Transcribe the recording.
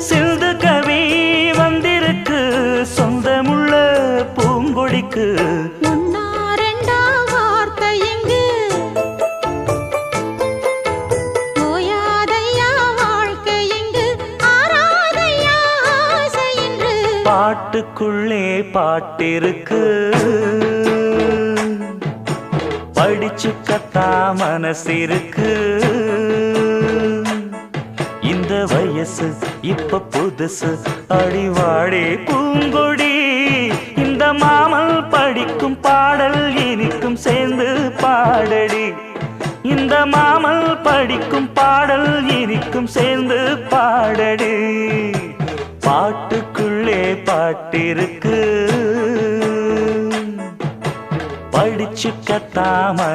சிந்து கவி வந்திருக்கு சொந்தமுள்ள பூங்கொடிக்கு. பாட்டுக்குள்ளே பாட்டிருக்கு படிச்சுக்கத்தா மனசிருக்கு. இந்த வயசு இப்ப புதுசு அடிவாடி பூங்கொடி. இந்த மாமல் படிக்கும் பாடல் இனிக்கும் சேர்ந்து பாடடி. இந்த மாமல் படிக்கும் பாடல் இனிக்கும் சேர்ந்து பாடடி. பாட்டுக்குள்ளே பாட்டிருக்கு படிச்சுக்கத்தாம